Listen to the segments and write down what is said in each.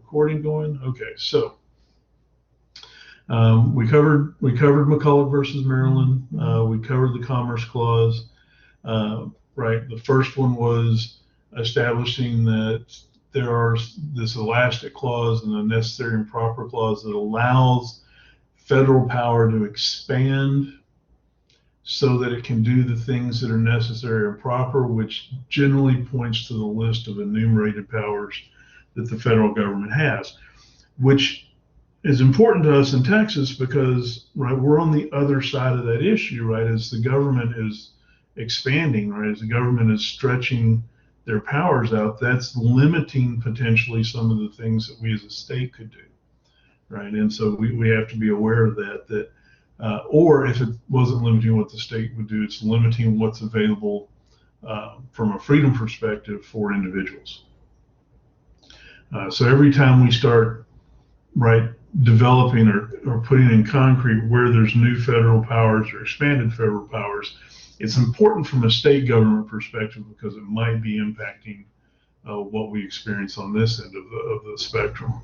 recording going? Okay, so we covered McCulloch versus Maryland. We covered the Commerce Clause. Right, the first one was establishing that there are this elastic clause and the necessary and proper clause that allows federal power to expand so that it can do the things that are necessary and proper, which generally points to the list of enumerated powers that the federal government has, which is important to us in Texas because, right, we're on the other side of that issue, right, as the government is expanding, right, as the government is stretching their powers out, that's limiting potentially some of the things that we as a state could do, right? And so we have to be aware of that, or if it wasn't limiting what the state would do, it's limiting what's available from a freedom perspective for individuals. So every time we start, right, developing or putting in concrete where there's new federal powers or expanded federal powers, it's important from a state government perspective because it might be impacting what we experience on this end of the spectrum.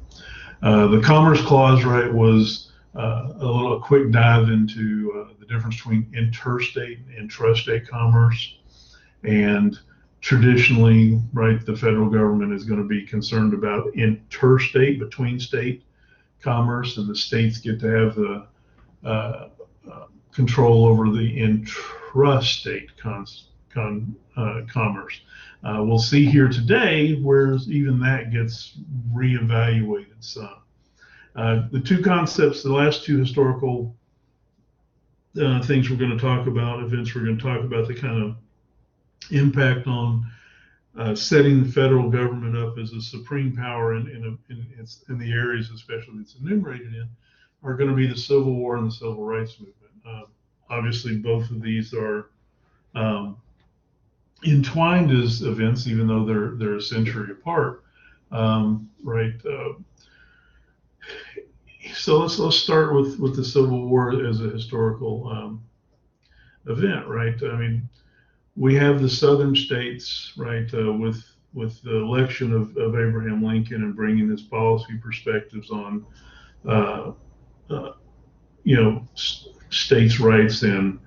The Commerce Clause, right, was a quick dive into the difference between interstate and intrastate commerce. And traditionally, right, the federal government is going to be concerned about interstate, between state commerce, and the states get to have the control over the intrastate commerce. We'll see here today where even that gets reevaluated some. The two concepts, the last two historical things we're going to talk about, events we're going to talk about, the kind of impact on setting the federal government up as a supreme power in the areas especially it's enumerated in, are going to be the Civil War and the Civil Rights Movement. Obviously, both of these are entwined as events, even though they're a century apart, right? So let's start with the Civil War as a historical event, right? I mean, we have the Southern states, right, with the election of Abraham Lincoln and bringing his policy perspectives on, states' rights and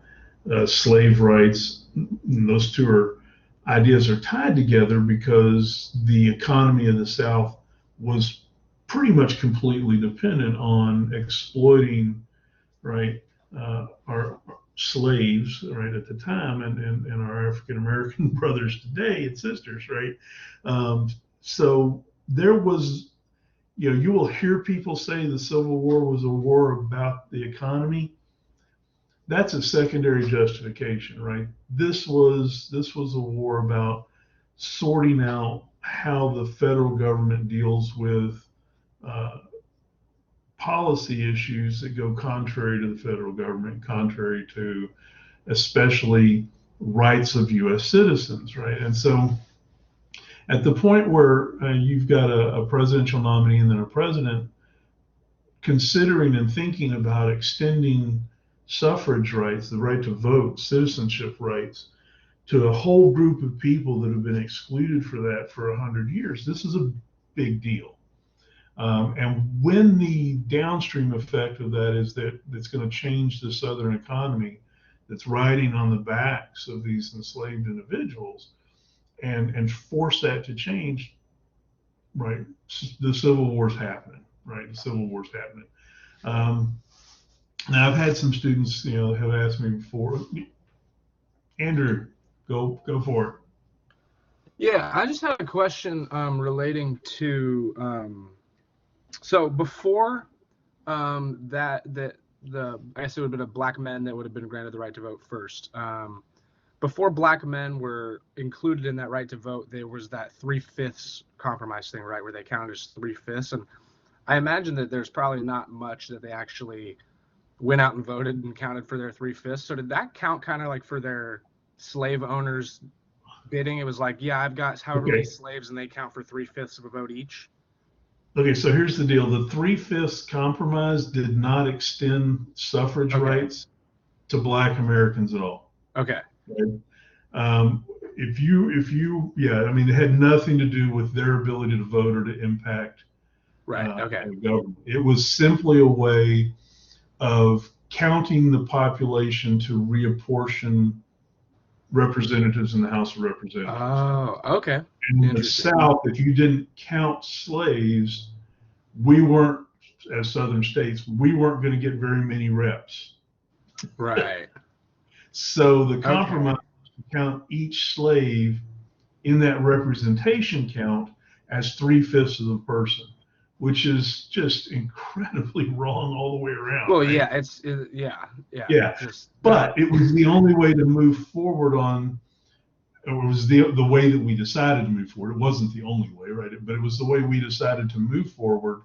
slave rights. And those two ideas are tied together because the economy of the South was pretty much completely dependent on exploiting, right, our slaves, right, at the time, and our African American brothers today and sisters, right. So there was, you will hear people say the Civil War was a war about the economy. That's a secondary justification, right? This was a war about sorting out how the federal government deals with policy issues that go contrary to the federal government, contrary to especially rights of U.S. citizens, right? And so at the point where you've got a presidential nominee and then a president considering and thinking about extending suffrage rights, the right to vote, citizenship rights, to a whole group of people that have been excluded for that for 100 years, this is a big deal. And when the downstream effect of that is that it's going to change the Southern economy that's riding on the backs of these enslaved individuals and force that to change, right, the Civil War's happening, right? The Civil War's happening. Now, I've had some students, have asked me before, Andrew, go for it. Yeah, I just had a question relating to so before I guess it would have been black men that would have been granted the right to vote first. Before black men were included in that right to vote, there was that 3/5 compromise thing, right, where they counted as 3/5. And I imagine that there's probably not much that they actually went out and voted and counted for their 3/5. So did that count kind of like for their slave owners bidding? It was like, yeah, I've got however many slaves and they count for 3/5 of a vote each. Okay, so here's the deal. The 3/5 compromise did not extend suffrage rights to black Americans at all. Okay. Right? If you, it had nothing to do with their ability to vote or to impact Right. Okay. of government. It was simply a way of counting the population to reapportion representatives in the House of Representatives. Oh, okay. In the South, if you didn't count slaves, we weren't, as Southern states, we weren't going to get very many reps. Right. So the compromise was to count each slave in that representation count as 3/5 of the person, which is just incredibly wrong all the way around. Well, right? yeah, Yeah. But it was the only way to move forward on, it was the way that we decided to move forward. It wasn't the only way, right? But it was the way we decided to move forward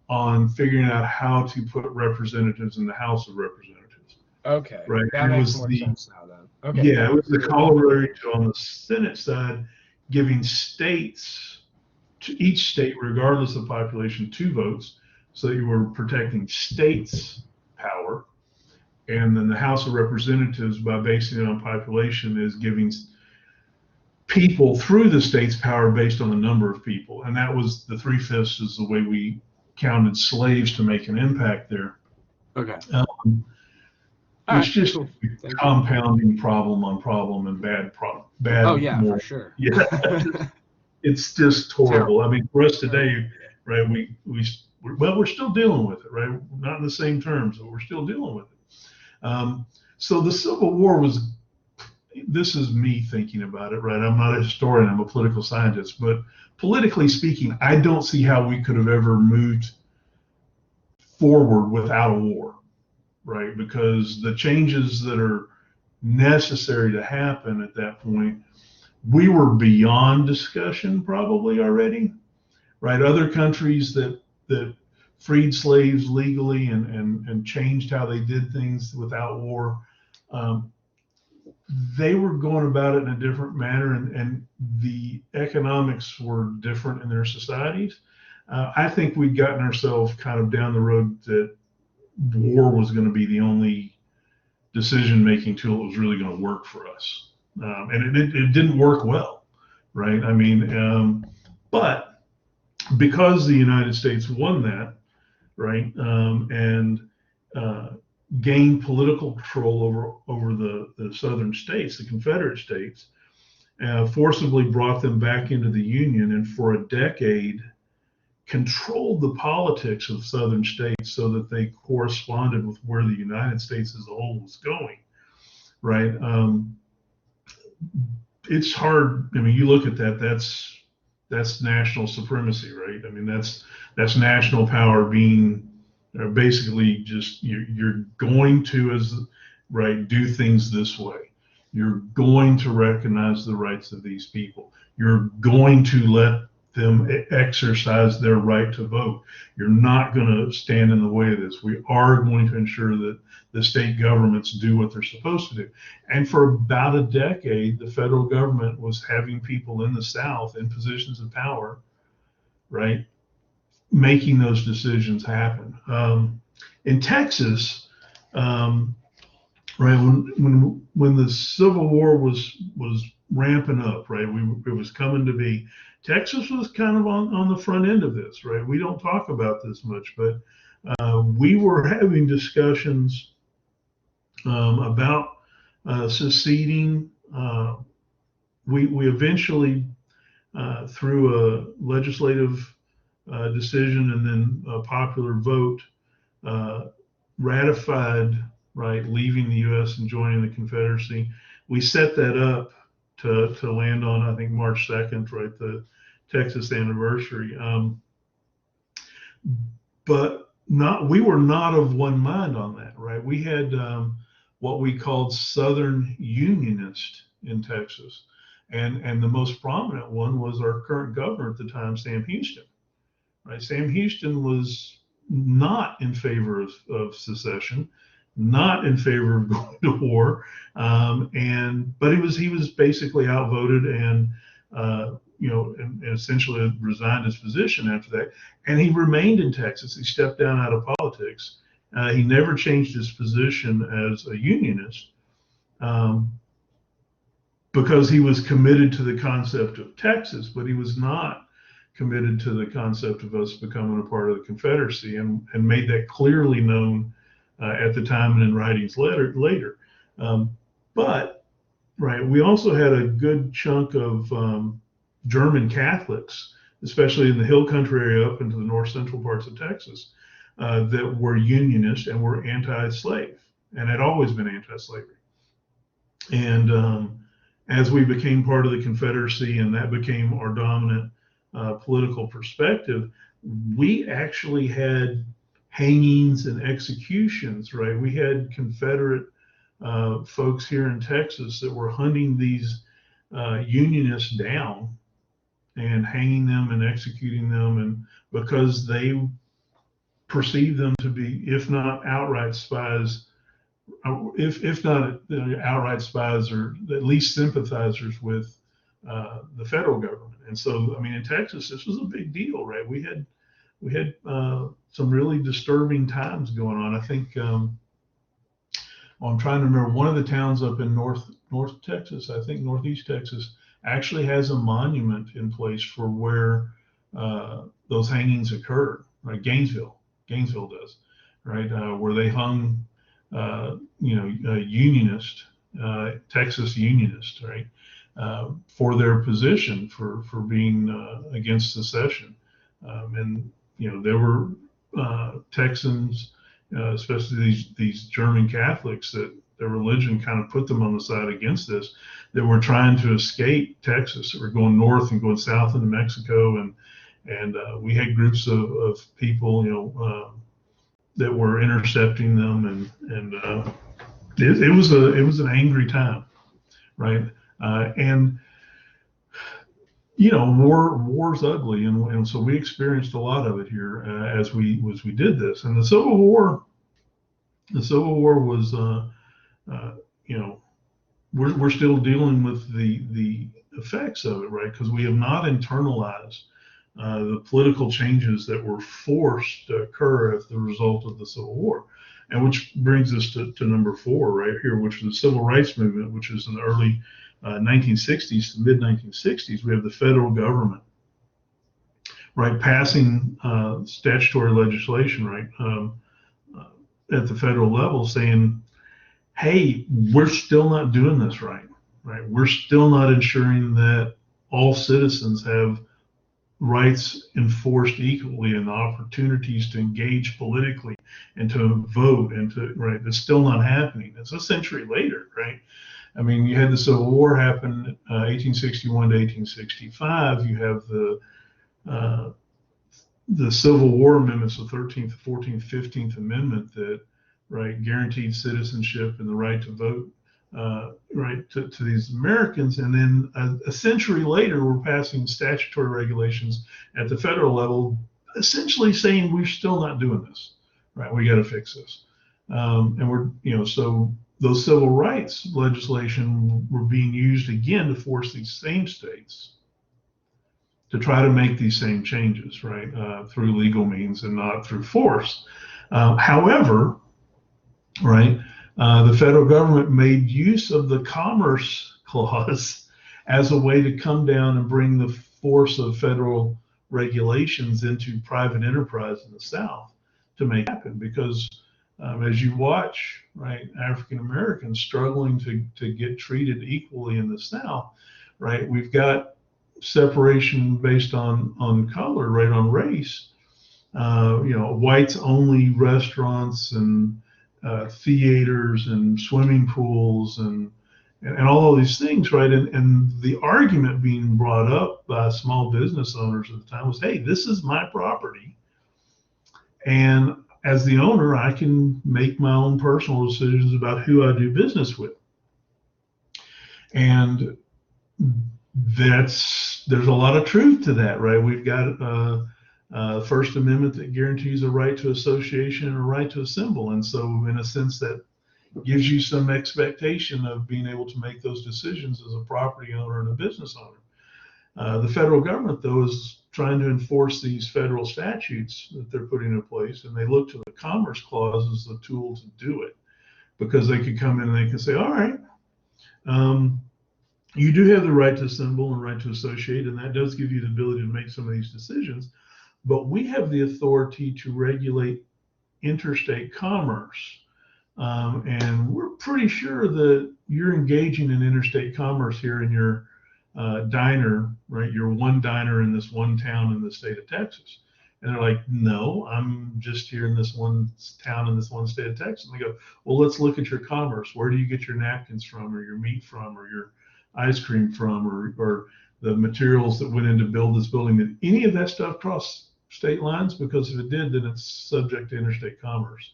on figuring out how to put representatives in the House of Representatives. Okay. Right. That makes more sense now then. Okay. Yeah, it was the corollary to, on the Senate side, giving states, to each state, regardless of population, 2 votes, so you were protecting states' power. And then the House of Representatives, by basing it on population, is giving people through the state's power based on the number of people. And that was the 3/5 is the way we counted slaves to make an impact there. Okay. It's just a compounding problem on problem and bad. Oh yeah, for sure. Yeah, it's just horrible. I mean, for us today, right? We're still dealing with it, right? Not in the same terms, but we're still dealing with it. So the Civil War was. This is me thinking about it, right? I'm not a historian. I'm a political scientist, but politically speaking, I don't see how we could have ever moved forward without a war. Right, because the changes that are necessary to happen at that point, we were beyond discussion probably already, right? Other countries that freed slaves legally and changed how they did things without war, they were going about it in a different manner, and the economics were different in their societies. I think we'd gotten ourselves kind of down the road that war was going to be the only decision-making tool that was really going to work for us. And it didn't work well, right? I mean, but because the United States won that, right, and gained political control over the southern states, the Confederate states, forcibly brought them back into the Union, and for a decade controlled the politics of southern states so that they corresponded with where the United States as a whole was going, right? It's hard. I mean, you look at that, that's national supremacy, right? I mean, that's national power being basically just, you're going to, do things this way. You're going to recognize the rights of these people. You're going to let them exercise their right to vote. You're not going to stand in the way of this. We are going to ensure that the state governments do what they're supposed to do. And for about a decade, the federal government was having people in the South in positions of power, right, making those decisions happen. In Texas, right, when the Civil War was ramping up, right, it was coming to be. Texas was kind of on the front end of this, right? We don't talk about this much, but we were having discussions about seceding. We eventually, through a legislative decision and then a popular vote, ratified, right, leaving the U.S. and joining the Confederacy. We set that up to land on, I think, March 2nd, right, the Texas anniversary. But we were not of one mind on that, right? We had what we called Southern Unionists in Texas. And the most prominent one was our current governor at the time, Sam Houston, right? Sam Houston was not in favor of secession, not in favor of going to war, but he was basically outvoted and and essentially resigned his position after that. And he remained in Texas. He stepped down out of politics. He never changed his position as a unionist because he was committed to the concept of Texas, but he was not committed to the concept of us becoming a part of the Confederacy, and made that clearly known at the time and in writings later. But right, we also had a good chunk of German Catholics, especially in the Hill Country area up into the north central parts of Texas, that were Unionist and were anti-slave, and had always been anti-slavery. And as we became part of the Confederacy, and that became our dominant political perspective, we actually had hangings and executions, right? We had Confederate folks here in Texas that were hunting these Unionists down and hanging them and executing them, and because they perceived them to be, if not outright spies, if not outright spies, or at least sympathizers with the federal government. And so, I mean, in Texas, this was a big deal, right? We had some really disturbing times going on. I think I'm trying to remember, one of the towns up in North Texas, I think Northeast Texas, actually has a monument in place for where those hangings occurred. Right, Gainesville does, right, where they hung, Unionist, Texas Unionist, right, for their position for being against secession. And there were Texans, especially these German Catholics, that their religion kind of put them on the side against this, that were trying to escape Texas, that were going north and going south into Mexico, and we had groups of people, that were intercepting them, and it was an angry time, right? And war's ugly, and so we experienced a lot of it here as we did this. And the Civil War was, we're still dealing with the effects of it, right? Because we have not internalized the political changes that were forced to occur as the result of the Civil War. And which brings us to number 4 right here, which is the Civil Rights Movement, which is in the early 1960s to mid 1960s. We have the federal government, right, passing statutory legislation, right, at the federal level, saying, hey, we're still not doing this right? We're still not ensuring that all citizens have rights enforced equally and the opportunities to engage politically and to vote and to, right, that's still not happening. It's a century later, right? I mean, you had the Civil War happen 1861 to 1865. You have the Civil War amendments, the 13th, 14th, 15th Amendment that, right, guaranteed citizenship and the right to vote, right, to these Americans. And then a century later, we're passing statutory regulations at the federal level, essentially saying we're still not doing this, right? We got to fix this. And we're, so those civil rights legislation were being used again to force these same states to try to make these same changes, right, through legal means and not through force. However, right, the federal government made use of the Commerce Clause as a way to come down and bring the force of federal regulations into private enterprise in the South to make it happen. Because as you watch, right, African Americans struggling to get treated equally in the South, right, we've got separation based on color, right, on race, whites only restaurants and theaters and swimming pools and all of these things, right? And the argument being brought up by small business owners at the time was, hey, this is my property, and as the owner, I can make my own personal decisions about who I do business with. And there's a lot of truth to that, right? We've got First Amendment that guarantees a right to association and a right to assemble. And so in a sense that gives you some expectation of being able to make those decisions as a property owner and a business owner. The federal government, though, is trying to enforce these federal statutes that they're putting in place, and they look to the Commerce Clause as the tool to do it, because they could come in and they can say, all right, You do have the right to assemble and right to associate, and that does give you the ability to make some of these decisions. But we have the authority to regulate interstate commerce. And we're pretty sure that you're engaging in interstate commerce here in your diner, right? Your one diner in this one town in the state of Texas. And they're like, no, I'm just here in this one town in this one state of Texas. And they go, well, let's look at your commerce. Where do you get your napkins from, or your meat from, or your ice cream from, or the materials that went in to build this building? Did any of that stuff cross state lines? Because if it did, then it's subject to interstate commerce.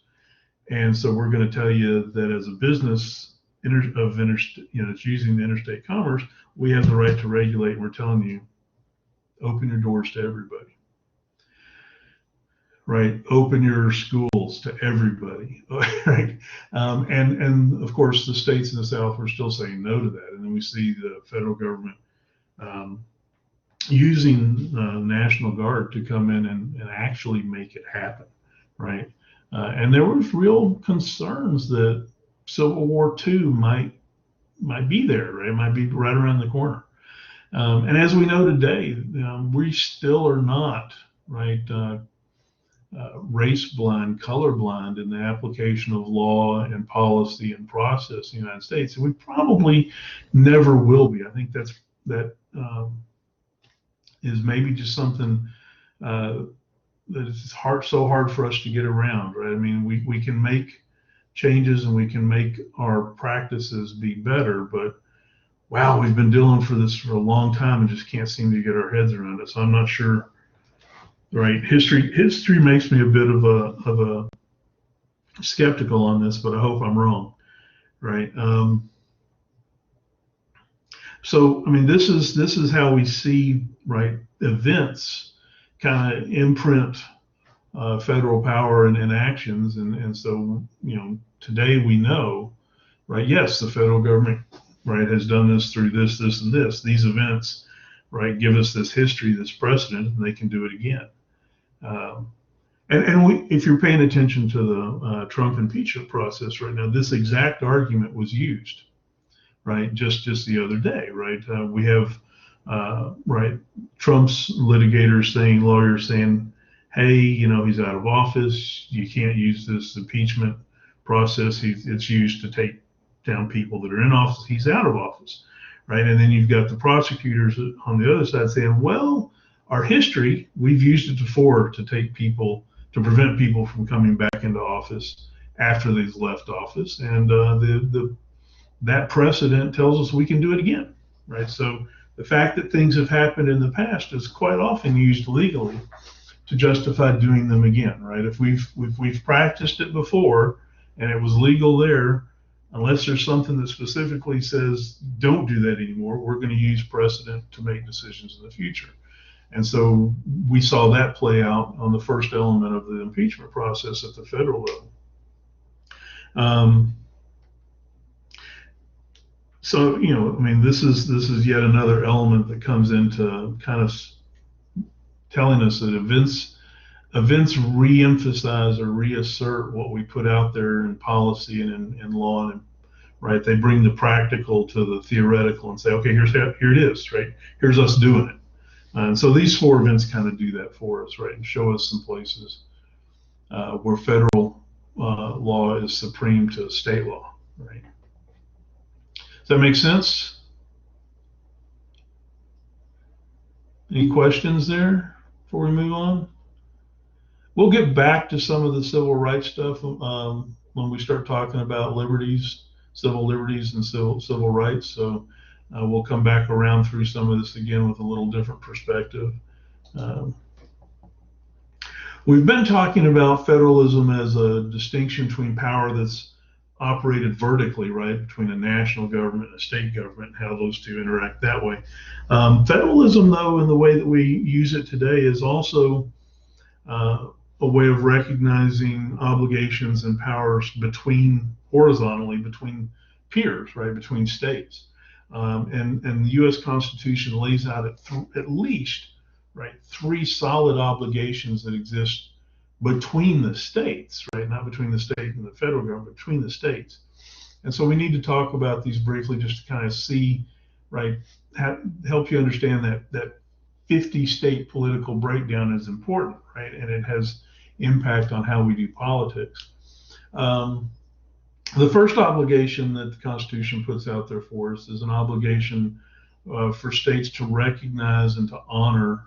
And so we're going to tell you that as a business it's using the interstate commerce, we have the right to regulate. And we're telling you, open your doors to everybody. Right, open your schools to everybody, right? And of course, the states in the South are still saying no to that. And then we see the federal government using National Guard to come in and actually make it happen, right? And there was real concerns that Civil War II might be there, right? It might be right around the corner. And as we know today, we still are not, right, race blind, color blind in the application of law and policy and process in the United States. And we probably never will be. I think that is maybe just something that is so hard for us to get around, right? I mean, we can make changes and we can make our practices be better, but wow, we've been dealing for this for a long time and just can't seem to get our heads around it. So I'm not sure. Right, history makes me a bit of a skeptical on this, but I hope I'm wrong. Right. So I mean, this is how we see, right, events kind of imprint federal power and actions, and so today we know, right? Yes, the federal government, right, has done this through this, and this. These events, right, give us this history, this precedent, and they can do it again. If you're paying attention to the Trump impeachment process right now, this exact argument was used, right? Just the other day, right? We have, right, Trump's lawyers saying, hey, he's out of office. You can't use this impeachment process. It's used to take down people that are in office. He's out of office, right? And then you've got the prosecutors on the other side saying, well, our history, we've used it before to prevent people from coming back into office after they've left office, and that precedent tells us we can do it again, right? So the fact that things have happened in the past is quite often used legally to justify doing them again, right? If we've practiced it before and it was legal there, unless there's something that specifically says don't do that anymore, we're going to use precedent to make decisions in the future. And so we saw that play out on the first element of the impeachment process at the federal level. So, I mean, this is yet another element that comes into kind of telling us that events re-emphasize or reassert what we put out there in policy and in law, and right, they bring the practical to the theoretical and say, okay, here it is, right? Here's us doing it. And so these four events kind of do that for us, right, and show us some places where federal law is supreme to state law, right? Does that make sense? Any questions there before we move on? We'll get back to some of the civil rights stuff when we start talking about civil liberties and civil rights. So we'll come back around through some of this again with a little different perspective. We've been talking about federalism as a distinction between power that's operated vertically, right, between a national government and a state government, and how those two interact that way. Federalism, though, in the way that we use it today, is also a way of recognizing obligations and powers horizontally between peers, right, between states. And the U.S. Constitution lays out at least, right, three solid obligations that exist between the states, right, not between the state and the federal government, between the states. And so we need to talk about these briefly just to kind of see, right, help you understand that 50 state political breakdown is important, right? And it has impact on how we do politics. The first obligation that the Constitution puts out there for us is an obligation for states to recognize and to honor.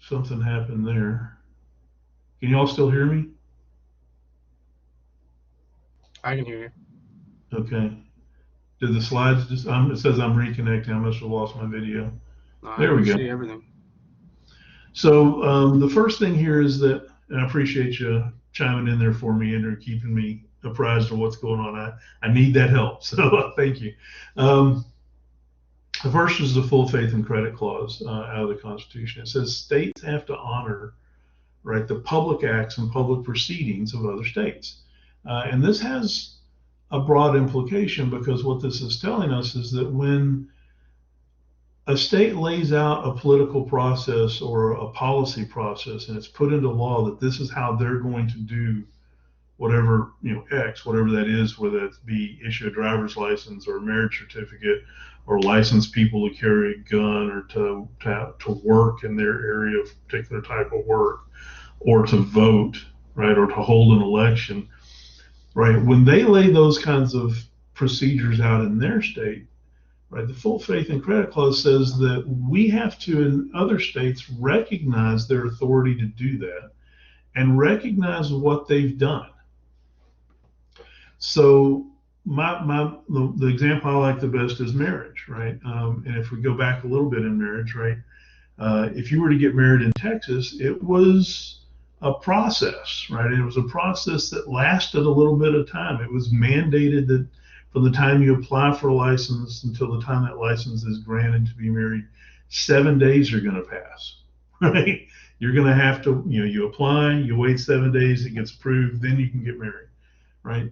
Something happened there. Can you all still hear me? I can hear you. Okay. Did the slides just, it says I'm reconnecting. I must have lost my video. There we go. See everything. So the first thing here is that, and I appreciate you chiming in there for me and keeping me apprised of what's going on. I need that help. So thank you. The first is the full faith and credit clause out of the Constitution. It says states have to honor, right, the public acts and public proceedings of other states. And this has a broad implication, because what this is telling us is that when a state lays out a political process or a policy process and it's put into law that this is how they're going to do whatever, X, whatever that is, whether it be issue a driver's license or a marriage certificate or license people to carry a gun or to work in their area of particular type of work, or to vote, right, or to hold an election, right? When they lay those kinds of procedures out in their state, right, the full faith and credit clause says that we have to, in other states, recognize their authority to do that and recognize what they've done. So the example I like the best is marriage, right? And if we go back a little bit in marriage, right, if you were to get married in Texas, it was a process, right? It was a process that lasted a little bit of time. It was mandated that from the time you apply for a license until the time that license is granted to be married, 7 days are going to pass, right? You're going to have to, you apply, you wait 7 days, it gets approved, then you can get married, right?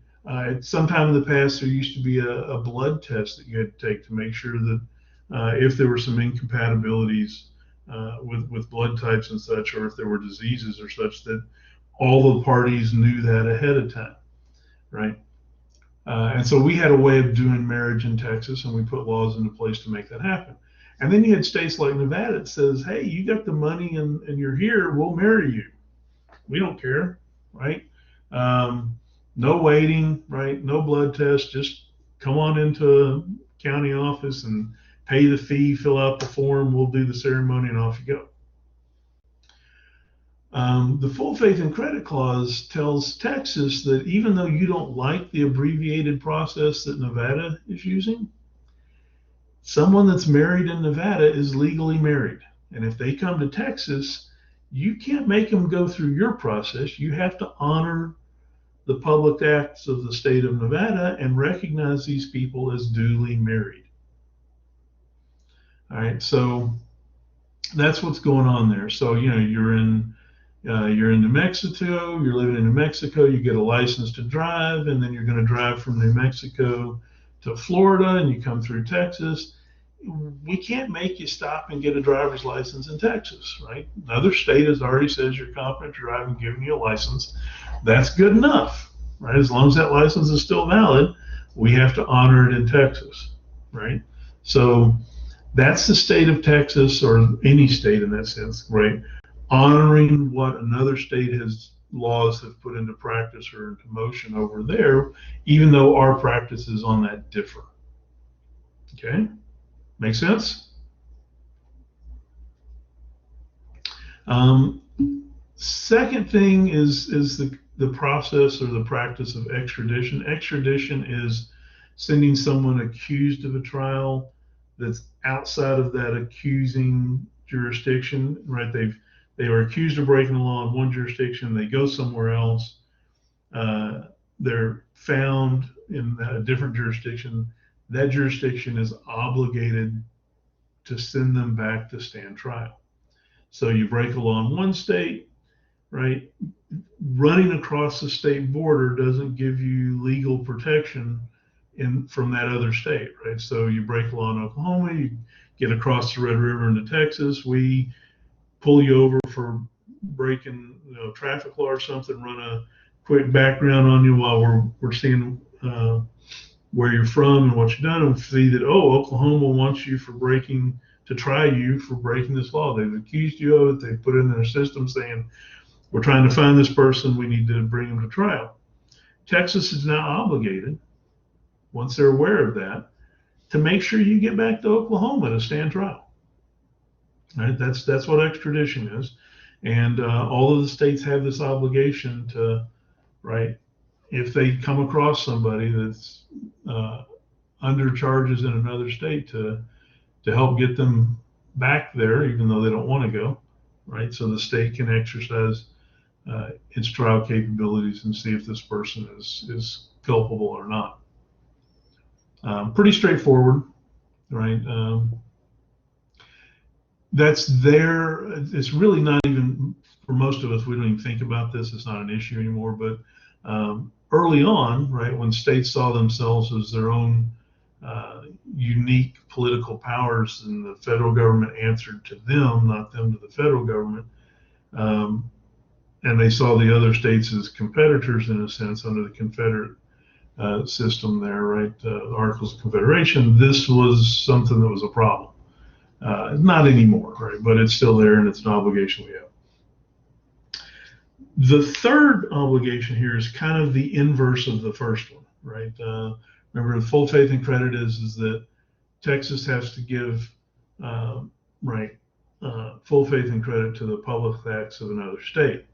Sometime in the past, there used to be a blood test that you had to take to make sure that if there were some incompatibilities with blood types and such, or if there were diseases or such, that all the parties knew that ahead of time, right? And so we had a way of doing marriage in Texas, and we put laws into place to make that happen. And then you had states like Nevada that says, hey, you got the money and you're here, we'll marry you. We don't care, right? No waiting, right? No blood test, just come on into a county office and pay the fee, fill out the form, we'll do the ceremony, and off you go. The full faith and credit clause tells Texas that even though you don't like the abbreviated process that Nevada is using, someone that's married in Nevada is legally married. And if they come to Texas, you can't make them go through your process. You have to honor the public acts of the state of Nevada and recognize these people as duly married. All right, so that's what's going on there. So, you're in New Mexico, you're living in New Mexico, you get a license to drive, and then you're going to drive from New Mexico to Florida, and you come through Texas. We can't make you stop and get a driver's license in Texas, right? Another state has already says you're competent to drive and giving you a license. That's good enough, right? As long as that license is still valid, we have to honor it in Texas, right? So that's the state of Texas, or any state in that sense, right? Honoring what another state laws have put into practice or into motion over there, even though our practices on that differ. Okay, make sense? Second thing is the process or the practice of extradition. Extradition is sending someone accused of a trial that's outside of that accusing jurisdiction, right? They are accused of breaking the law in one jurisdiction. They go somewhere else. They're found in a different jurisdiction. That jurisdiction is obligated to send them back to stand trial. So you break a law in one state, right? Running across the state border doesn't give you legal protection from that other state, right? So you break a law in Oklahoma, you get across the Red River into Texas, we pull you over for breaking traffic law or something, run a quick background on you while we're seeing where you're from and what you've done, and see that, oh, Oklahoma wants you to try you for breaking this law. They've accused you of it. They've put it in their system saying, we're trying to find this person. We need to bring them to trial. Texas is now obligated, once they're aware of that, to make sure you get back to Oklahoma to stand trial. Right? That's what extradition is. And all of the states have this obligation to, right, if they come across somebody that's under charges in another state, to help get them back there, even though they don't want to go, right? So the state can exercise its trial capabilities and see if this person is culpable or not. Pretty straightforward, right? That's there. It's really not even, for most of us, we don't even think about this. It's not an issue anymore. But early on, right, when states saw themselves as their own unique political powers, and the federal government answered to them, not them to the federal government, and they saw the other states as competitors in a sense under the Confederate system there, right? Articles of Confederation. This was something that was a problem. Not anymore, right? But it's still there, and it's an obligation we have. The third obligation here is kind of the inverse of the first one, right? Remember, the full faith and credit is that Texas has to give full faith and credit to the public acts of another state.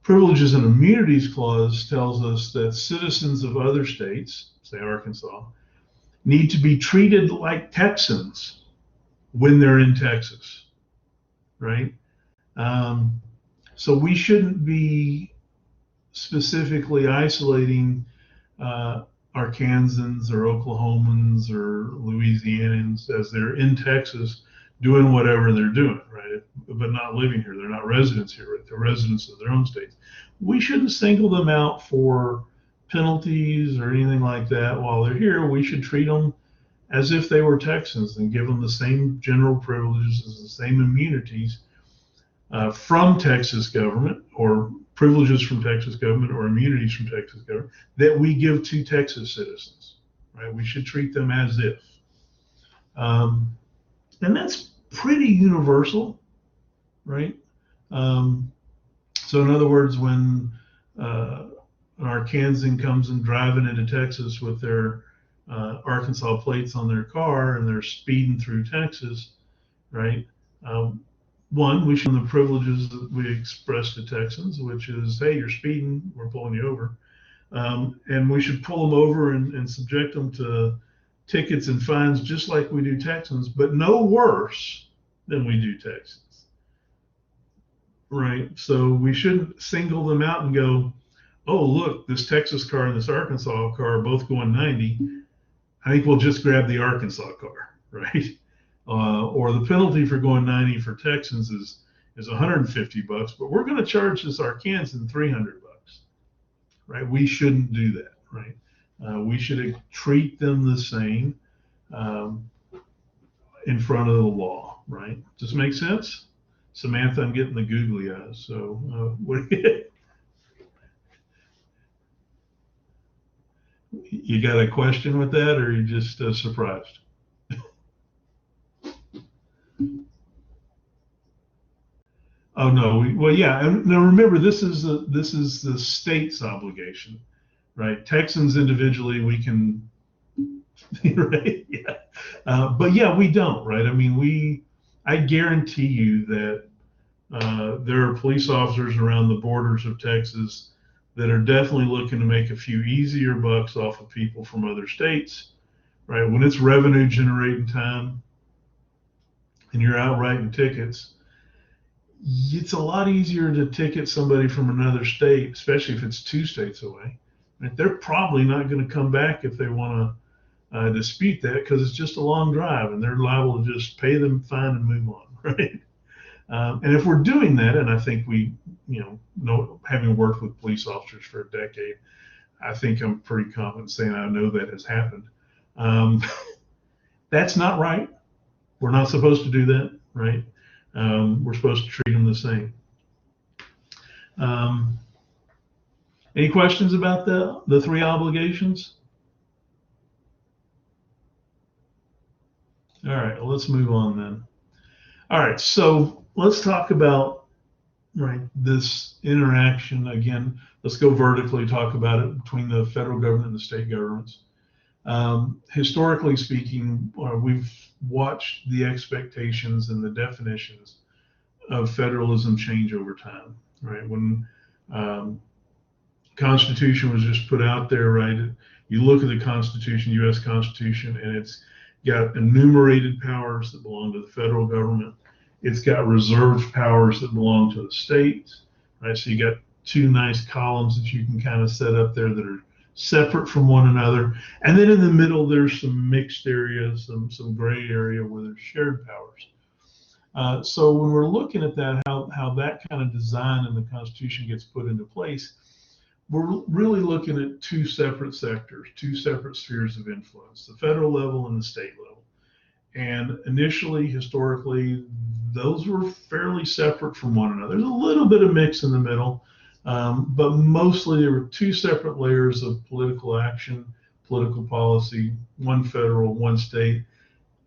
Privileges and Immunities Clause tells us that citizens of other states, say Arkansas, need to be treated like Texans when they're in Texas, right? So we shouldn't be specifically isolating Arkansans or Oklahomans or Louisianans as they're in Texas doing whatever they're doing, right? But not living here. They're not residents here, right? They're residents of their own states. We shouldn't single them out for penalties or anything like that while they're here. We should treat them as if they were Texans and give them the same general privileges, the same immunities from Texas government, or privileges from Texas government, or immunities from Texas government that we give to Texas citizens, right? We should treat them as if. And that's pretty universal, right? So in other words, when an Arkansan comes and driving into Texas with their Arkansas plates on their car and they're speeding through Texas, right? One, we show them the privileges that we express to Texans, which is, hey, you're speeding, we're pulling you over. And we should pull them over and subject them to tickets and fines just like we do Texans, but no worse than we do Texans, right? So we shouldn't single them out and go, oh, look, this Texas car and this Arkansas car are both going 90. I think we'll just grab the Arkansas car, right? Or the penalty for going 90 for Texans is $150, but we're going to charge this Arkansan $300, right? We shouldn't do that, right? We should treat them the same in front of the law, right? Does this make sense? Samantha, I'm getting the googly eyes. So what do you got a question with that, or are you just surprised? Oh no, well yeah, and now remember, this is the state's obligation, right? Texans individually, we can, right? Yeah, but yeah, we don't, right? I mean, I guarantee you that there are police officers around the borders of Texas that are definitely looking to make a few easier bucks off of people from other states, right? When it's revenue generating time and you're out writing tickets, it's a lot easier to ticket somebody from another state, especially if it's 2 states away. Right? They're probably not going to come back if they want to dispute that, because it's just a long drive and they're liable to just pay them fine and move on, right? And if we're doing that, and I think we, know, having worked with police officers for a decade, I think I'm pretty confident saying I know that has happened. That's not right. We're not supposed to do that, right? We're supposed to treat them the same. Any questions about the three obligations? All right, well, let's move on then. All right, so let's talk about this interaction again. Let's go vertically, talk about it between the federal government and the state governments. Historically speaking, we've watched the expectations and the definitions of federalism change over time. Right, when Constitution was just put out there, right? You look at the Constitution, U.S. Constitution, and it's got enumerated powers that belong to the federal government. It's got reserved powers that belong to the states, right? So you got two nice columns that you can kind of set up there that are separate from one another. And then in the middle, there's some mixed areas, some gray area where there's shared powers. So when we're looking at that, how that kind of design in the Constitution gets put into place, we're really looking at two separate sectors, two separate spheres of influence, the federal level and the state level. And initially, historically, those were fairly separate from one another. There's a little bit of mix in the middle, but mostly there were two separate layers of political action, political policy, one federal, one state,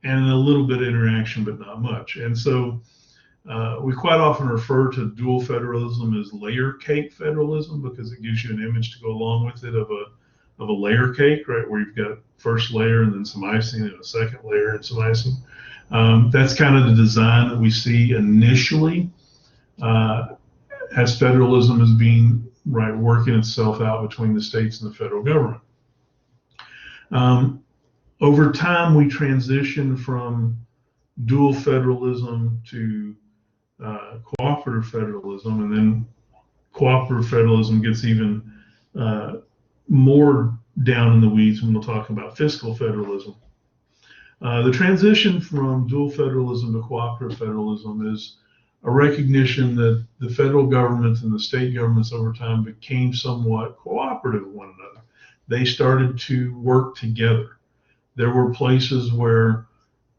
and a little bit of interaction, but not much. And so we quite often refer to dual federalism as layer cake federalism because it gives you an image to go along with it of a layer cake, right, where you've got first layer and then some icing and a second layer and some icing. That's kind of the design that we see initially as federalism is being working itself out between the states and the federal government. Over time, we transition from dual federalism to cooperative federalism, and then cooperative federalism gets even more down in the weeds when we'll talk about fiscal federalism. The transition from dual federalism to cooperative federalism is a recognition that the federal government and the state governments over time became somewhat cooperative with one another. They started to work together. There were places where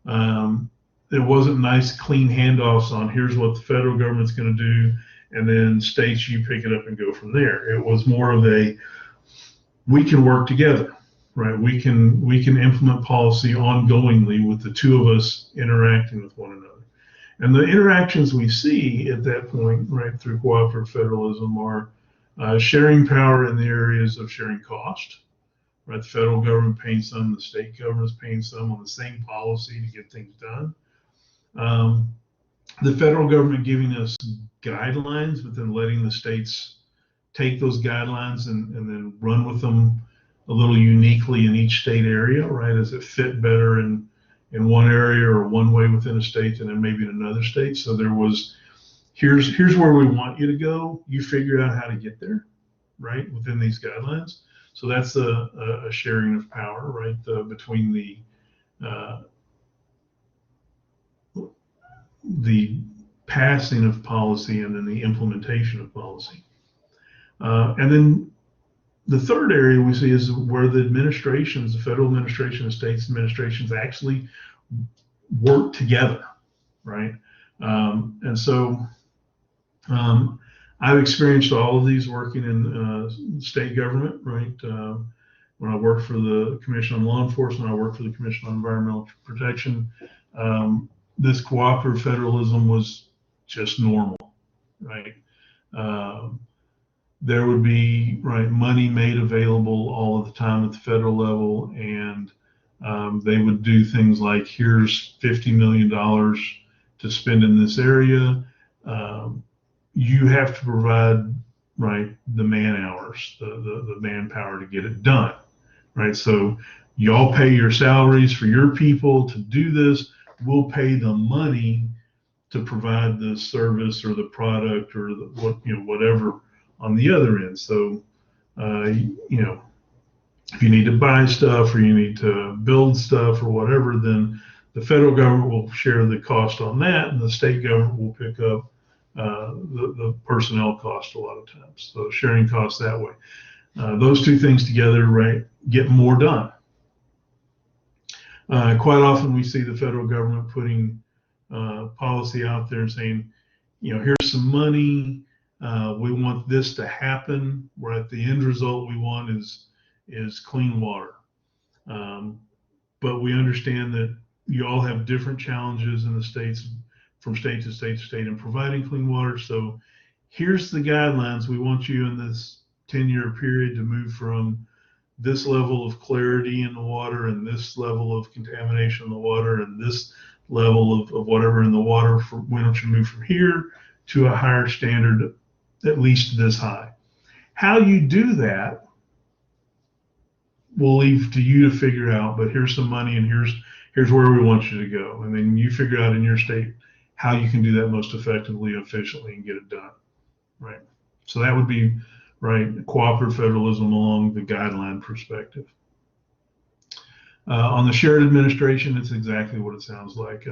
there wasn't nice, clean handoffs on here's what the federal government's going to do, and then states, you pick it up and go from there. It was more of a, we can work together, right? We can implement policy ongoingly with the two of us interacting with one another. And the interactions we see at that point, right, through cooperative federalism are sharing power in the areas of sharing cost, right? The federal government paying some, the state government's paying some on the same policy to get things done. The federal government giving us guidelines, but then letting the states take those guidelines and then run with them a little uniquely in each state area, right? As it fit better in one area or one way within a state and then maybe in another state. So there was, here's where we want you to go. You figure out how to get there, right? Within these guidelines. So that's a sharing of power, right? Between the passing of policy and then the implementation of policy. And then the third area we see is where the administrations, the federal administration and states administrations actually work together, right? And so I've experienced all of these working in state government, right? When I worked for the Commission on Law Enforcement, I worked for the Commission on Environmental Protection. This cooperative federalism was just normal, right? There would be money made available all of the time at the federal level, and they would do things like, here's $50 million to spend in this area. You have to provide the man hours, the manpower to get it done, right? So y'all pay your salaries for your people to do this. We'll pay the money to provide the service or the product or whatever on the other end. So, if you need to buy stuff or you need to build stuff or whatever, then the federal government will share the cost on that, and the state government will pick up the personnel cost a lot of times. So sharing costs that way. Those two things together, get more done. Quite often we see the federal government putting policy out there and saying, here's some money. We want this to happen. We're at the end result we want is clean water. But we understand that you all have different challenges in the states, from state to state to state, in providing clean water. So here's the guidelines. We want you in this 10-year period to move from this level of clarity in the water and this level of contamination in the water and this level of whatever in the water. Why don't you move from here to a higher standard, at least this high? How you do that, we'll leave to you to figure out, but here's some money and here's where we want you to go. And then you figure out in your state how you can do that most effectively, efficiently, and get it done, right? So that would be, right, cooperative federalism along the guideline perspective. On the shared administration, it's exactly what it sounds like.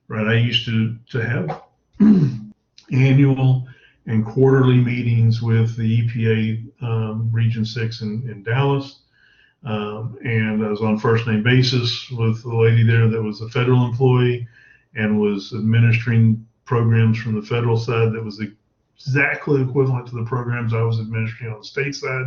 Right, I used to have annual and quarterly meetings with the EPA Region 6 in Dallas. And I was on first name basis with the lady there that was a federal employee and was administering programs from the federal side that was exactly equivalent to the programs I was administering on the state side.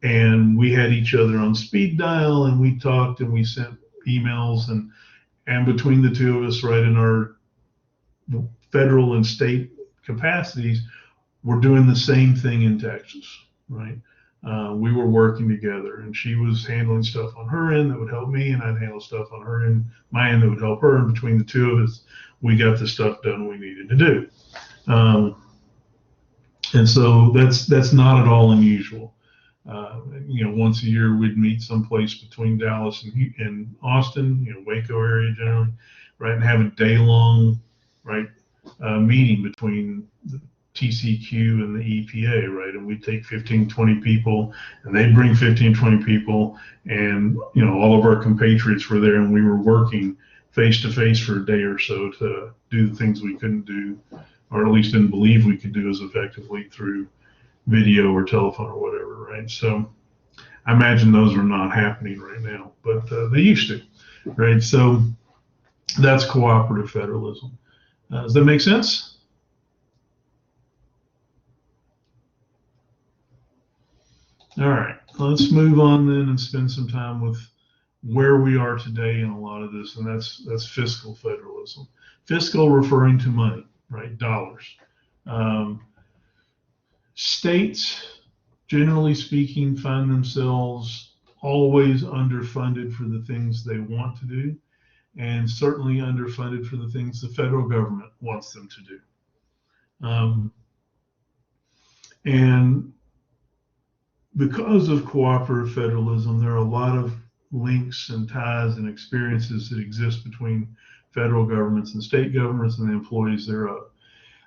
And we had each other on speed dial, and we talked and we sent emails, and between the two of us, right, in our federal and state capacities, we're doing the same thing in Texas, right? We were working together, and she was handling stuff on her end that would help me, and I'd handle stuff on her end, my end, that would help her. And between the two of us, we got the stuff done we needed to do. And so that's not at all unusual. Once a year we'd meet someplace between Dallas and Austin, Waco area generally, right, and have a day-long, right, meeting between the TCQ and the EPA, right, and we'd take 15, 20 people, and they'd bring 15, 20 people, and all of our compatriots were there, and we were working face-to-face for a day or so to do the things we couldn't do, or at least didn't believe we could do as effectively through video or telephone or whatever, right? So I imagine those are not happening right now, but they used to, right? So that's cooperative federalism. Does that make sense? All right, let's move on then and spend some time with where we are today in a lot of this, and that's fiscal federalism. Fiscal referring to money, right? Dollars. States, generally speaking, find themselves always underfunded for the things they want to do, and certainly underfunded for the things the federal government wants them to do. And because of cooperative federalism, there are a lot of links and ties and experiences that exist between federal governments and state governments and the employees thereof.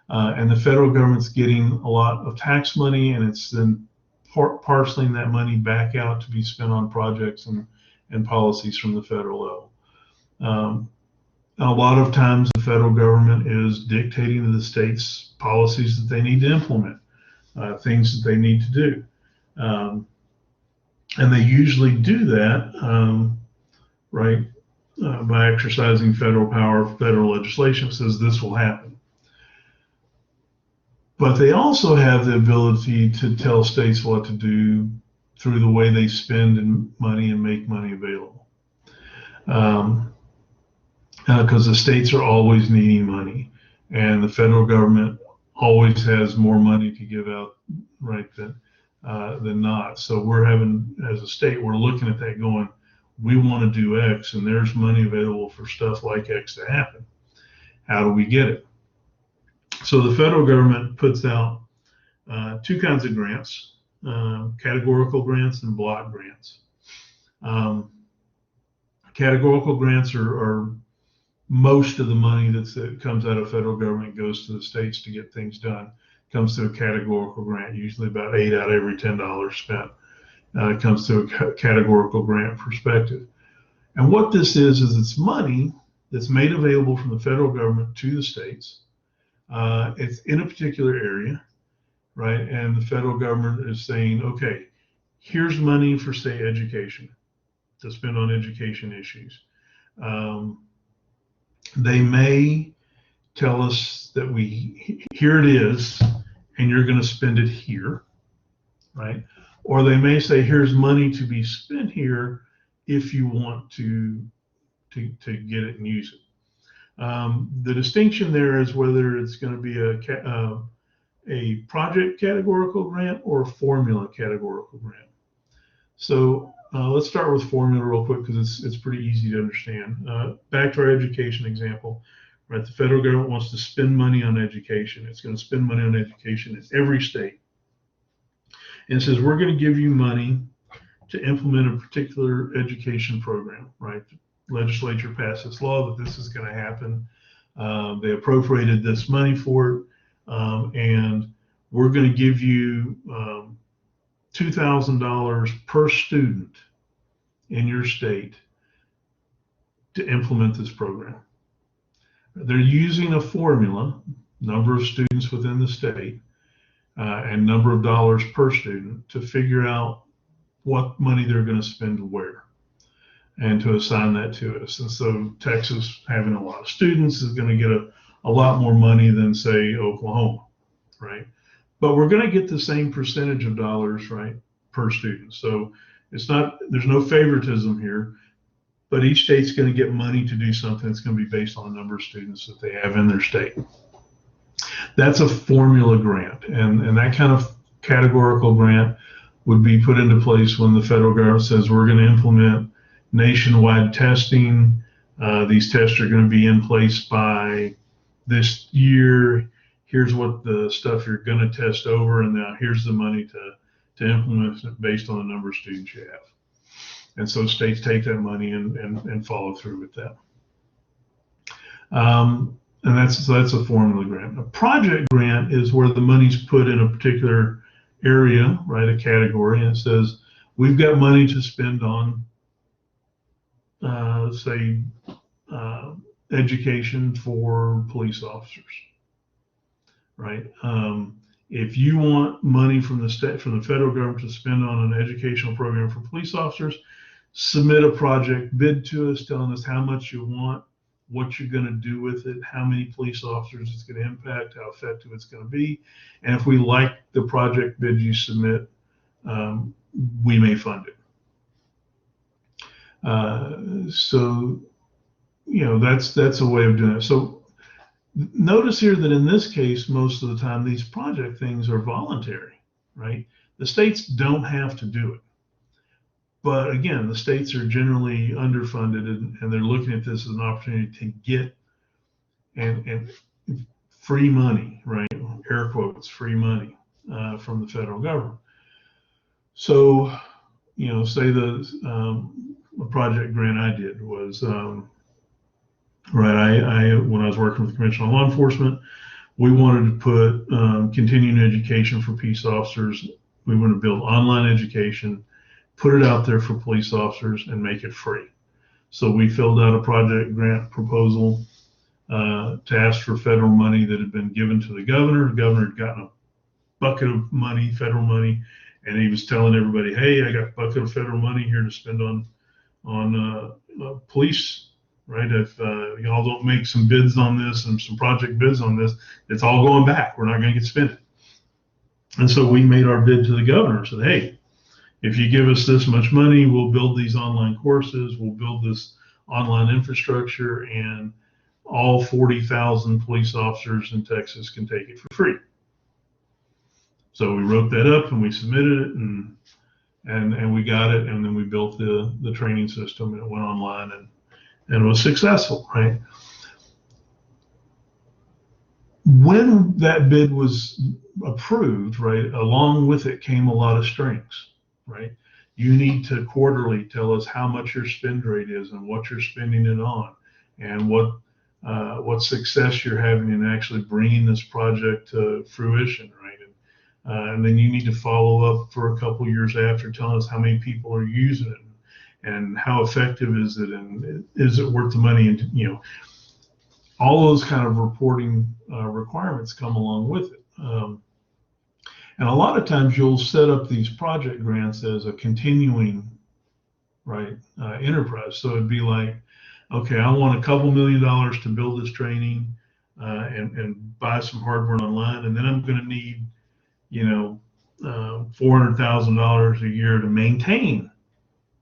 And the federal government's getting a lot of tax money, and it's then parceling that money back out to be spent on projects and policies from the federal level. A lot of times the federal government is dictating to the states policies that they need to implement, things that they need to do. And they usually do that, right, by exercising federal power. Federal legislation says this will happen. But they also have the ability to tell states what to do through the way they spend money and make money available. Because the states are always needing money, and the federal government always has more money to give out, right, than not. So we're having, as a state, we're looking at that going, we want to do X, and there's money available for stuff like X to happen. How do we get it? So the federal government puts out two kinds of grants, categorical grants and block grants. Categorical grants are most of the money that comes out of federal government goes to the states to get things done. Comes to a categorical grant, usually about 8 out of every $10 spent. It comes to a categorical grant perspective. And what this is it's money that's made available from the federal government to the states. It's in a particular area, right? And the federal government is saying, okay, here's money for, say, education, to spend on education issues. They may tell us that here it is, and you're going to spend it here, right? Or they may say, here's money to be spent here if you want to get it and use it. The distinction there is whether it's going to be a project categorical grant or a formula categorical grant. So let's start with formula real quick because it's pretty easy to understand. Back to our education example, right? The federal government wants to spend money on education. It's going to spend money on education in every state. And it says, we're going to give you money to implement a particular education program, right? The legislature passed this law that this is going to happen. They appropriated this money for it, and we're going to give you $2,000 per student in your state to implement this program. They're using a formula, number of students within the state, and number of dollars per student to figure out what money they're going to spend where and to assign that to us. And so Texas, having a lot of students, is going to get a lot more money than, say, Oklahoma, right? But we're going to get the same percentage of dollars, right, per student. So there's no favoritism here, but each state's going to get money to do something that's going to be based on the number of students that they have in their state. That's a formula grant, and that kind of categorical grant would be put into place when the federal government says we're going to implement nationwide testing. These tests are going to be in place by this year. Here's what the stuff you're going to test over, and now here's the money to implement it based on the number of students you have. And so states take that money and follow through with that. And that's a formula grant. A project grant is where the money's put in a particular area, right, a category, and it says, we've got money to spend on, say, education for police officers, right? If you want money from the federal government to spend on an educational program for police officers, submit a project bid to us, telling us how much you want, what you're going to do with it, how many police officers it's going to impact, how effective it's going to be. And if we like the project bid you submit, we may fund it. So, that's a way of doing it. So notice here that in this case, most of the time, these project things are voluntary, right? The states don't have to do it. But again, the states are generally underfunded, and they're looking at this as an opportunity to get and free money, right? Air quotes, free money from the federal government. So, say a project grant I did was, right, I when I was working with the Commission on Law Enforcement, we wanted to put continuing education for peace officers. We want to build online education, put it out there for police officers, and make it free. So we filled out a project grant proposal to ask for federal money that had been given to the governor. The governor had gotten a bucket of money, federal money, and he was telling everybody, hey, I got a bucket of federal money here to spend on police, right? If y'all don't make some bids on this and some project bids on this, it's all going back. We're not going to get spent. And so we made our bid to the governor and said, hey, if you give us this much money, we'll build these online courses, we'll build this online infrastructure, and all 40,000 police officers in Texas can take it for free. So we wrote that up and we submitted it, and we got it, and then we built the training system, and it went online, and it was successful, right? When that bid was approved, right, along with it came a lot of strings. Right? You need to quarterly tell us how much your spend rate is and what you're spending it on, and what success you're having in actually bringing this project to fruition, right? And then you need to follow up for a couple years after, telling us how many people are using it and how effective is it, and is it worth the money, and all those kind of reporting requirements come along with it. And a lot of times you'll set up these project grants as a continuing, right, enterprise. So it'd be like, okay, I want a couple $1 million to build this training and buy some hardware online, and then I'm going to need $400,000 a year to maintain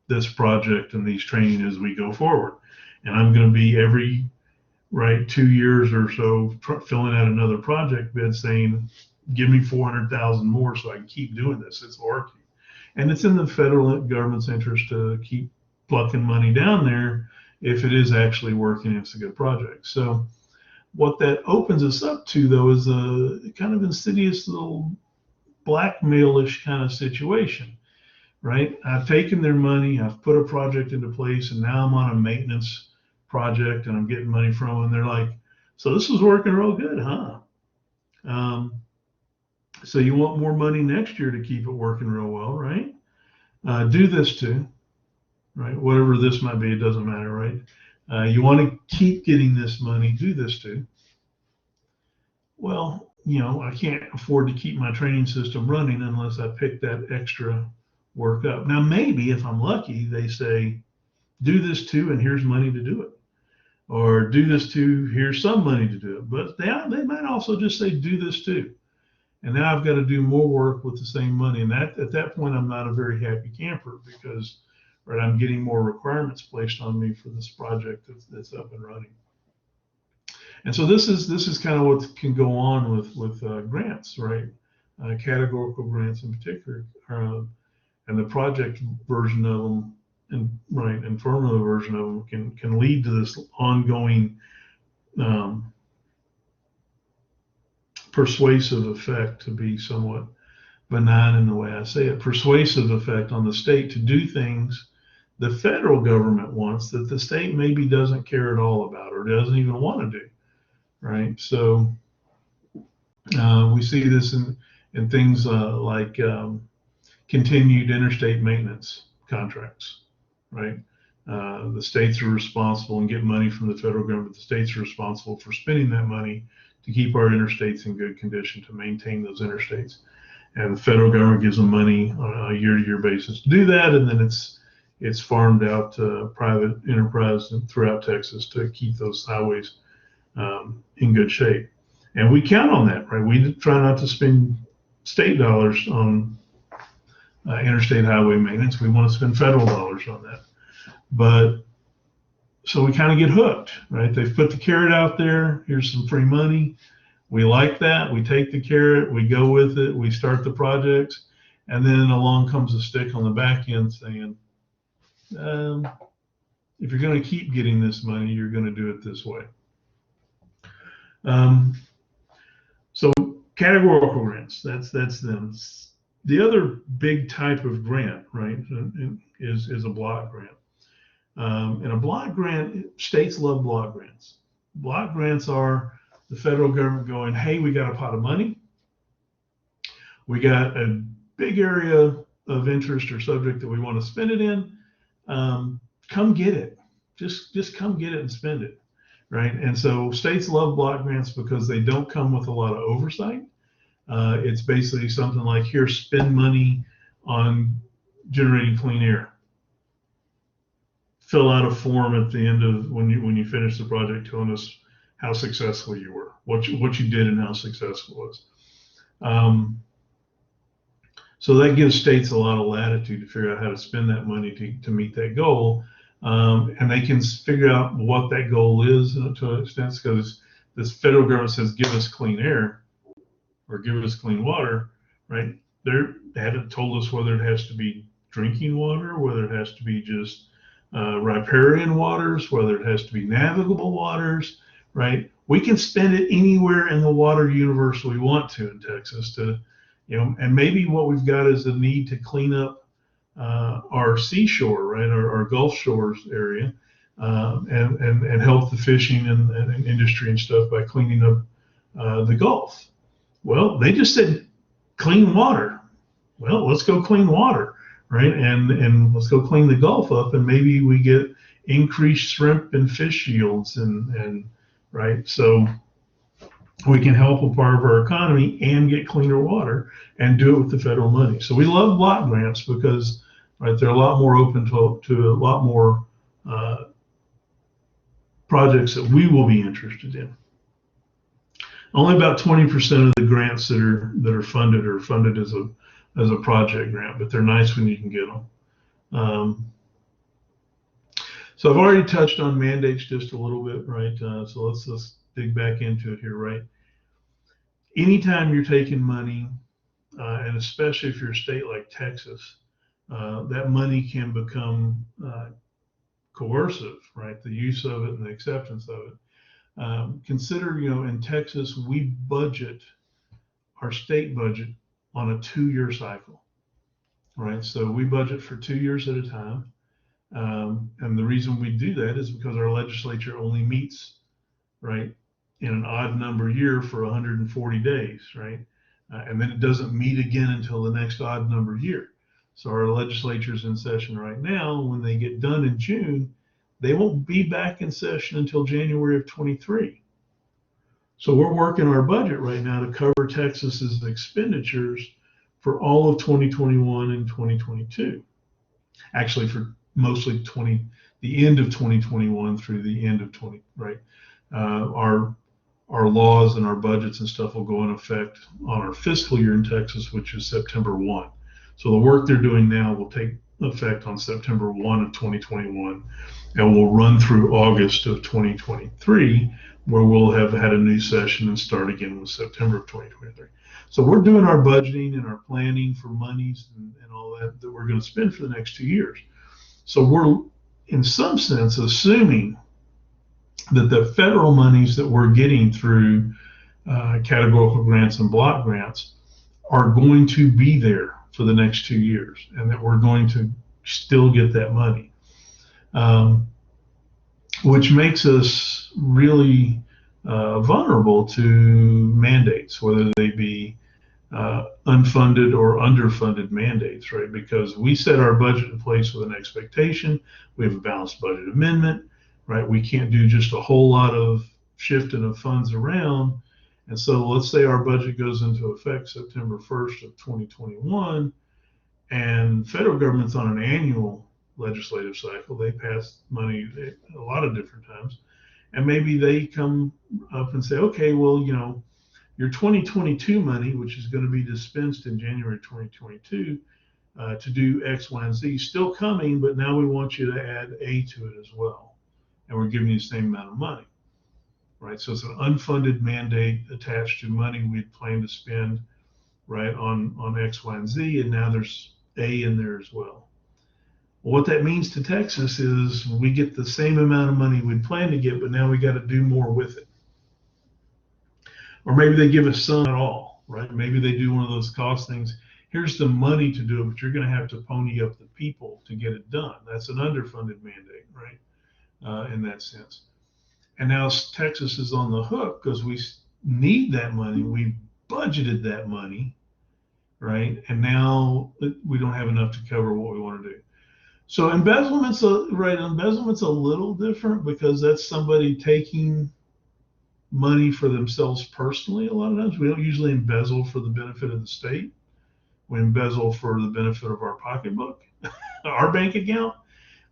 this project and these training as we go forward. And I'm going to be every 2 years or so filling out another project bid saying, give me 400,000 more so I can keep doing this. It's working. And it's in the federal government's interest to keep plucking money down there if it is actually working, if it's a good project. So what that opens us up to, though, is a kind of insidious little blackmailish kind of situation, right? I've taken their money, I've put a project into place, and now I'm on a maintenance project and I'm getting money from them. And they're like, so this was working real good, huh? So you want more money next year to keep it working real well, right? Do this too, right? Whatever this might be, it doesn't matter, right? You want to keep getting this money, do this too. Well, I can't afford to keep my training system running unless I pick that extra work up. Now, maybe if I'm lucky, they say, do this too, and here's money to do it. Or do this too, here's some money to do it. But they might also just say, do this too. And now I've got to do more work with the same money. And at that point, I'm not a very happy camper because I'm getting more requirements placed on me for this project that's up and running. And so this is kind of what can go on with grants, right? Categorical grants in particular, and the project version of them, and formula version of them can lead to this ongoing persuasive effect, to be somewhat benign in the way I say it, persuasive effect on the state to do things the federal government wants that the state maybe doesn't care at all about or doesn't even want to do, right? So we see this in things like continued interstate maintenance contracts, right? The states are responsible and get money from the federal government. The states are responsible for spending that money to keep our interstates in good condition, to maintain those interstates. And the federal government gives them money on a year-to-year basis to do that, and then it's farmed out to private enterprise throughout Texas to keep those highways in good shape. And we count on that, right? We try not to spend state dollars on interstate highway maintenance. We want to spend federal dollars on that. But so we kind of get hooked, right? They've put the carrot out there. Here's some free money. We like that. We take the carrot, we go with it, we start the projects, and then along comes a stick on the back end saying, if you're going to keep getting this money, you're going to do it this way. So categorical grants, that's them. The other big type of grant, right, is a block grant. And a block grant, states love block grants. Block grants are the federal government going, hey, we got a pot of money. We got a big area of interest or subject that we want to spend it in. Come get it. Just come get it and spend it, right? And so states love block grants because they don't come with a lot of oversight. It's basically something like, here, spend money on generating clean air. Fill out a form at the end of when you finish the project telling us how successful you were, what you did and how successful it was. So that gives states a lot of latitude to figure out how to spend that money to meet that goal. And they can figure out what that goal is to an extent, because this federal government says, give us clean air or give us clean water, right? They haven't told us whether it has to be drinking water, whether it has to be just riparian waters, whether it has to be navigable waters, right? We can spend it anywhere in the water universe we want to in Texas to, and maybe what we've got is a need to clean up our seashore, right, our Gulf Shores area, and help the fishing and industry and stuff by cleaning up the Gulf. Well, they just said clean water. Well, let's go clean water, right? And let's go clean the Gulf up, and maybe we get increased shrimp and fish yields, and right. So we can help a part of our economy and get cleaner water and do it with the federal money. So we love block grants because, right, they're a lot more open to a lot more projects that we will be interested in. Only about 20% of the grants that are funded as a project grant, but they're nice when you can get them. So I've already touched on mandates just a little bit, right? So let's dig back into it here, right? Anytime you're taking money, and especially if you're a state like Texas, that money can become coercive, right? The use of it and the acceptance of it. Consider, in Texas, we budget our state budget on a 2-year cycle, right? So we budget for 2 years at a time. And the reason we do that is because our legislature only meets, right, in an odd number year for 140 days, right? And then it doesn't meet again until the next odd number year. So our legislature's in session right now. When they get done in June, they won't be back in session until January of 23. So we're working our budget right now to cover Texas's expenditures for all of 2021 and 2022. Actually, for mostly the end of 2021 through the end of 20, right? Our laws and our budgets and stuff will go in effect on our fiscal year in Texas, which is September 1. So the work they're doing now will take effect on September 1 of 2021 and will run through August of 2023, where we'll have had a new session and start again with September of 2023. So we're doing our budgeting and our planning for monies and all that we're going to spend for the next 2 years. So we're, in some sense, assuming that the federal monies that we're getting through categorical grants and block grants are going to be there for the next 2 years, and that we're going to still get that money, which makes us really vulnerable to mandates, whether they be unfunded or underfunded mandates, right? Because we set our budget in place with an expectation. We have a balanced budget amendment, right? We can't do just a whole lot of shifting of funds around. And so let's say our budget goes into effect September 1st of 2021, and federal government's on an annual legislative cycle. They pass money a lot of different times. And maybe they come up and say, okay, well, your 2022 money, which is going to be dispensed in January 2022 to do X, Y, and Z, still coming, but now we want you to add A to it as well. And we're giving you the same amount of money, right? So it's an unfunded mandate attached to money we'd planned to spend, right, on X, Y, and Z, and now there's A in there as well. Well, what that means to Texas is we get the same amount of money we'd planned to get, but now we got to do more with it. Or maybe they give us some at all, right? Maybe they do one of those cost things. Here's the money to do it, but you're going to have to pony up the people to get it done. That's an underfunded mandate, right? In that sense. And now Texas is on the hook because we need that money. We budgeted that money, right? And now we don't have enough to cover what we want to do. So embezzlement's a little different because that's somebody taking money for themselves personally. A lot of times we don't usually embezzle for the benefit of the state. We embezzle for the benefit of our pocketbook, our bank account.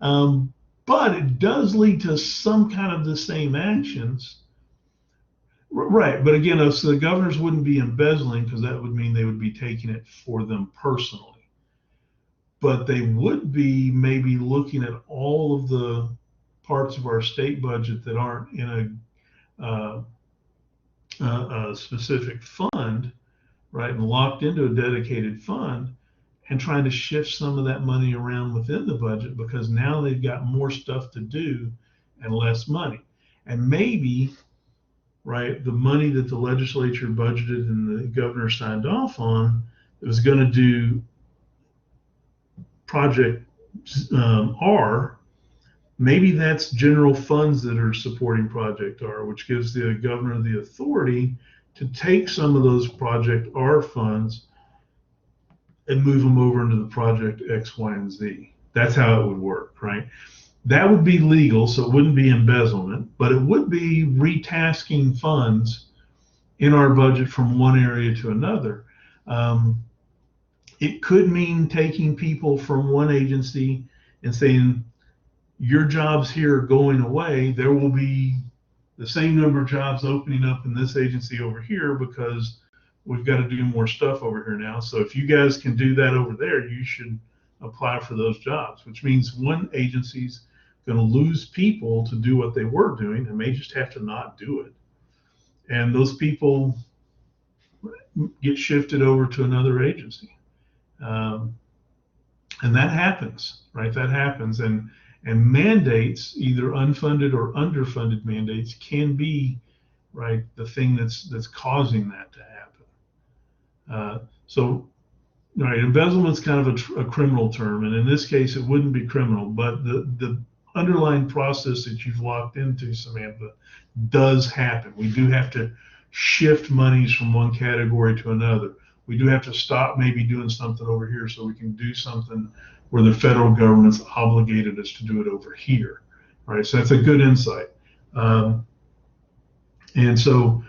But it does lead to some kind of the same actions. Right. But again, so the governors wouldn't be embezzling because that would mean they would be taking it for them personally. But they would be maybe looking at all of the parts of our state budget that aren't in a specific fund, right, and locked into a dedicated fund, and trying to shift some of that money around within the budget because now they've got more stuff to do and less money. And maybe, right, the money that the legislature budgeted and the governor signed off on was going to do Project R. Maybe that's general funds that are supporting Project R, which gives the governor the authority to take some of those Project R funds and move them over into the Project X, Y, and Z. That's how it would work, right? That would be legal, so it wouldn't be embezzlement, but it would be retasking funds in our budget from one area to another. It could mean taking people from one agency and saying, your jobs here are going away. There will be the same number of jobs opening up in this agency over here because we've got to do more stuff over here now. So if you guys can do that over there, you should apply for those jobs, which means one agency's going to lose people to do what they were doing and may just have to not do it. And those people get shifted over to another agency. And that happens, right? That happens. And mandates, either unfunded or underfunded mandates, can be, right, the thing that's causing that to happen. So, right, embezzlement's kind of a criminal term, and in this case, it wouldn't be criminal, but the underlying process that you've locked into, Samantha, does happen. We do have to shift monies from one category to another. We do have to stop maybe doing something over here so we can do something where the federal government's obligated us to do it over here. All right, so that's a good insight. And so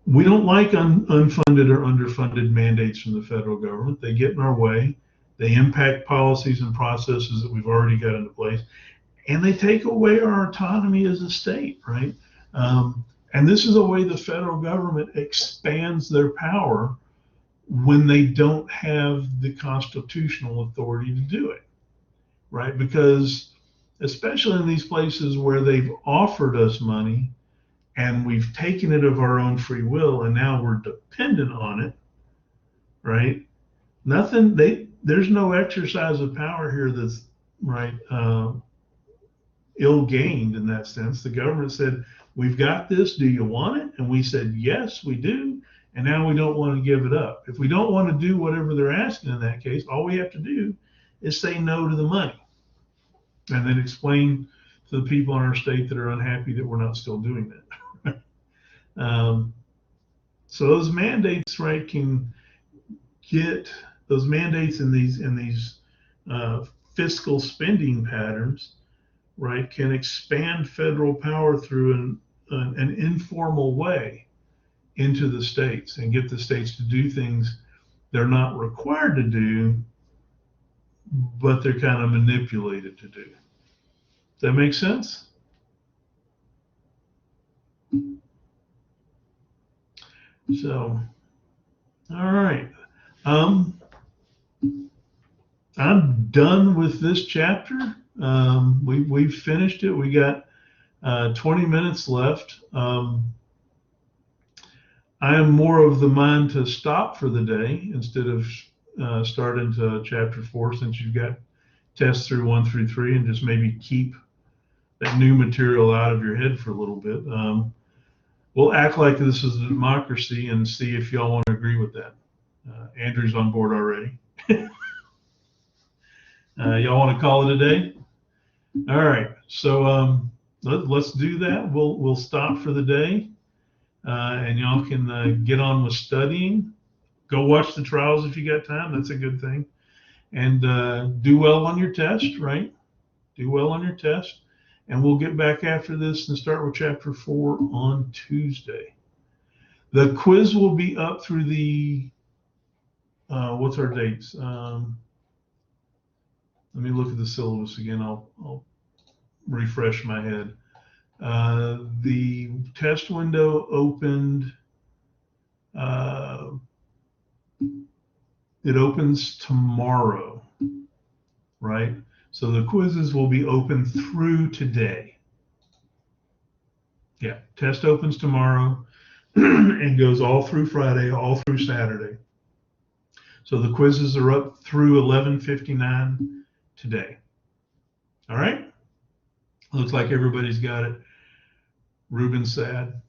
we don't like unfunded or underfunded mandates from the federal government. They get in our way. They impact policies and processes that we've already got into place. And they take away our autonomy as a state, right? And this is a way the federal government expands their power when they don't have the constitutional authority to do it, right? Because especially in these places where they've offered us money and we've taken it of our own free will and now we're dependent on it, right? There's no exercise of power here that's, right, ill-gained in that sense. The government said, we've got this, do you want it? And we said, yes, we do. And now we don't want to give it up. If we don't want to do whatever they're asking in that case, all we have to do is say no to the money. And then explain to the people in our state that are unhappy that we're not still doing that. So those mandates, right, can get those mandates in these fiscal spending patterns, right, can expand federal power through an informal way into the states and get the states to do things they're not required to do, but they're kind of manipulated to do. Does that make sense? So, all right. I'm done with this chapter. We've finished it. We got 20 minutes left. I am more of the mind to stop for the day instead of start into chapter 4, since you've got tests through 1 through 3, and just maybe keep that new material out of your head for a little bit. We'll act like this is a democracy and see if y'all want to agree with that. Andrew's on board already. Y'all want to call it a day? All right, so let's do that. We'll stop for the day. And y'all can get on with studying. Go watch the trials if you got time. That's a good thing. And do well on your test, right? Do well on your test. And we'll get back after this and start with chapter 4 on Tuesday. The quiz will be up through the, what's our dates? Let me look at the syllabus again. I'll refresh my head. The test window opened, it opens tomorrow, right? So the quizzes will be open through today. Yeah, test opens tomorrow and goes all through Friday, all through Saturday. So the quizzes are up through 11:59 today. All right? Looks like everybody's got it. Ruben's sad.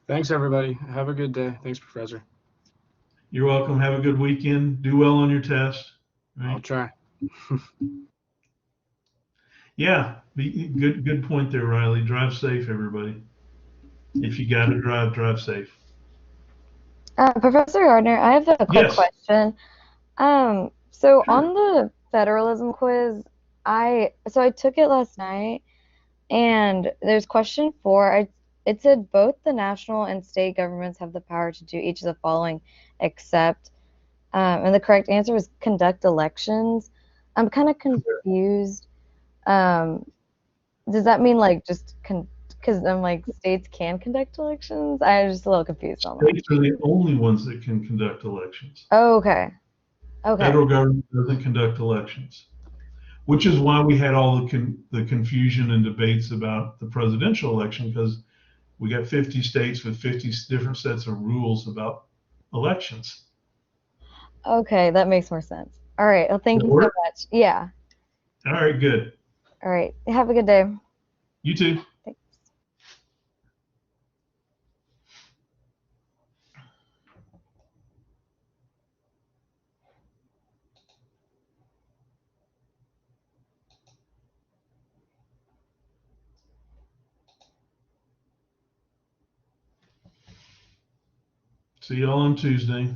Thanks, everybody. Have a good day. Thanks, Professor. You're welcome. Have a good weekend. Do well on your test. Right? I'll try. Yeah, good point there, Riley. Drive safe, everybody. If you got to drive safe. Professor Gardner, I have a quick question. So Sure. on the federalism quiz, I took it last night, and there's question 4. It said both the national and state governments have the power to do each of the following, except, and the correct answer was conduct elections. I'm kind of confused. Does that mean like just Because I'm like, states can conduct elections. I was just a little confused on that. States are the only ones that can conduct elections. Oh, okay. Okay. Federal government doesn't conduct elections, which is why we had all the confusion and debates about the presidential election, because we got 50 states with 50 different sets of rules about elections. Okay, that makes more sense. All right. Well, thank That you so work? much. Yeah. All right, good. All right. Have a good day. You too. Thanks. See y'all on Tuesday.